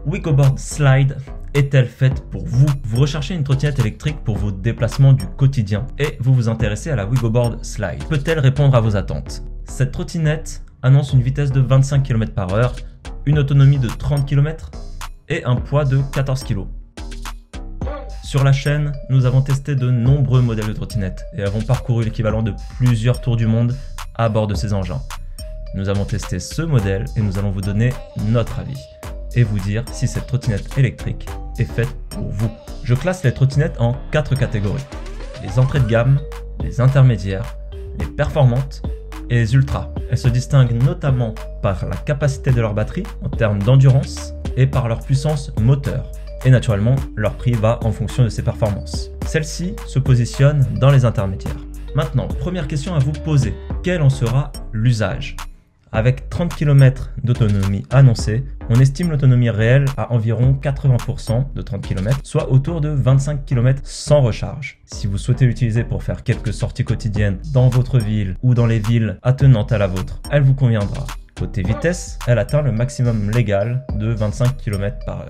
WigoBoard Slide est-elle faite pour vous? Vous recherchez une trottinette électrique pour vos déplacements du quotidien et vous vous intéressez à la WigoBoard Slide. Peut-elle répondre à vos attentes? Cette trottinette annonce une vitesse de 25 km/h, une autonomie de 30 km et un poids de 14 kg. Sur la chaîne, nous avons testé de nombreux modèles de trottinettes et avons parcouru l'équivalent de plusieurs tours du monde à bord de ces engins. Nous avons testé ce modèle et nous allons vous donner notre avis et vous dire si cette trottinette électrique est faite pour vous. Je classe les trottinettes en 4 catégories. Les entrées de gamme, les intermédiaires, les performantes et les ultras. Elles se distinguent notamment par la capacité de leur batterie en termes d'endurance et par leur puissance moteur. Et naturellement, leur prix va en fonction de ces performances. Celle-ci se positionne dans les intermédiaires. Maintenant, première question à vous poser. Quel en sera l'usage? Avec 30 km d'autonomie annoncée, on estime l'autonomie réelle à environ 80% de 30 km, soit autour de 25 km sans recharge. Si vous souhaitez l'utiliser pour faire quelques sorties quotidiennes dans votre ville ou dans les villes attenantes à la vôtre, elle vous conviendra. Côté vitesse, elle atteint le maximum légal de 25 km/h.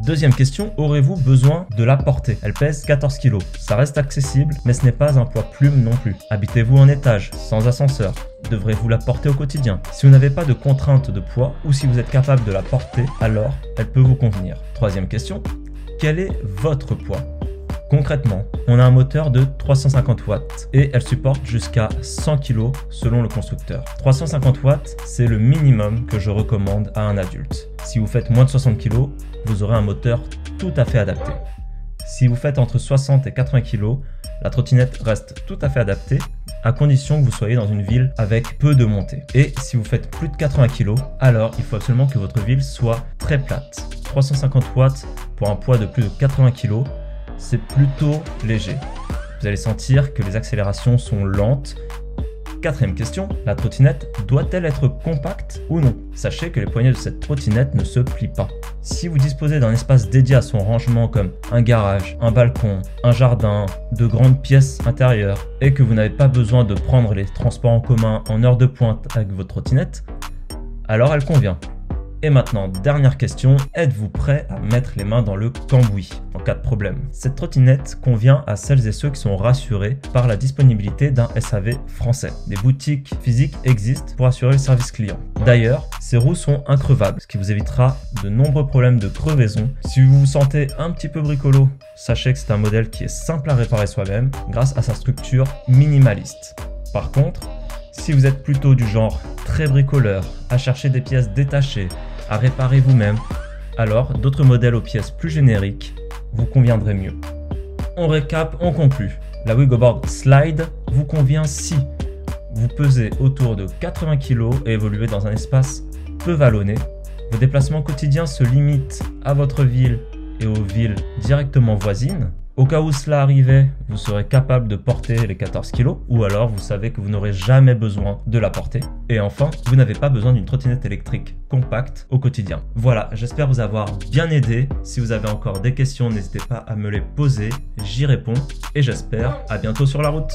Deuxième question, aurez-vous besoin de la porter? Elle pèse 14 kg. Ça reste accessible, mais ce n'est pas un poids plume non plus. Habitez-vous en étage, sans ascenseur? Devrez-vous la porter au quotidien? Si vous n'avez pas de contrainte de poids ou si vous êtes capable de la porter, alors elle peut vous convenir. Troisième question, quel est votre poids? Concrètement, on a un moteur de 350 watts et elle supporte jusqu'à 100 kg selon le constructeur. 350 watts, c'est le minimum que je recommande à un adulte. Si vous faites moins de 60 kg, vous aurez un moteur tout à fait adapté. Si vous faites entre 60 et 80 kg, la trottinette reste tout à fait adaptée à condition que vous soyez dans une ville avec peu de montée. Et si vous faites plus de 80 kg, alors il faut absolument que votre ville soit très plate. 350 watts pour un poids de plus de 80 kg, c'est plutôt léger. Vous allez sentir que les accélérations sont lentes. Quatrième question, la trottinette doit-elle être compacte ou non? Sachez que les poignées de cette trottinette ne se plient pas. Si vous disposez d'un espace dédié à son rangement comme un garage, un balcon, un jardin, de grandes pièces intérieures et que vous n'avez pas besoin de prendre les transports en commun en heure de pointe avec votre trottinette, alors elle convient. Et maintenant, dernière question, êtes-vous prêt à mettre les mains dans le cambouis en cas de problème? Cette trottinette convient à celles et ceux qui sont rassurés par la disponibilité d'un SAV français. Des boutiques physiques existent pour assurer le service client. D'ailleurs, ces roues sont increvables, ce qui vous évitera de nombreux problèmes de crevaison. Si vous vous sentez un petit peu bricolo, sachez que c'est un modèle qui est simple à réparer soi-même grâce à sa structure minimaliste. Par contre, si vous êtes plutôt du genre très bricoleur, à chercher des pièces détachées, à réparer vous-même, alors d'autres modèles aux pièces plus génériques vous conviendraient mieux. On récap, on conclut. La WigoBoard Slide vous convient si vous pesez autour de 80 kg et évoluez dans un espace peu vallonné. Vos déplacements quotidiens se limitent à votre ville et aux villes directement voisines. Au cas où cela arrivait, vous serez capable de porter les 14 kg ou alors vous savez que vous n'aurez jamais besoin de la porter. Et enfin, vous n'avez pas besoin d'une trottinette électrique compacte au quotidien. Voilà, j'espère vous avoir bien aidé. Si vous avez encore des questions, n'hésitez pas à me les poser, j'y réponds et j'espère à bientôt sur la route.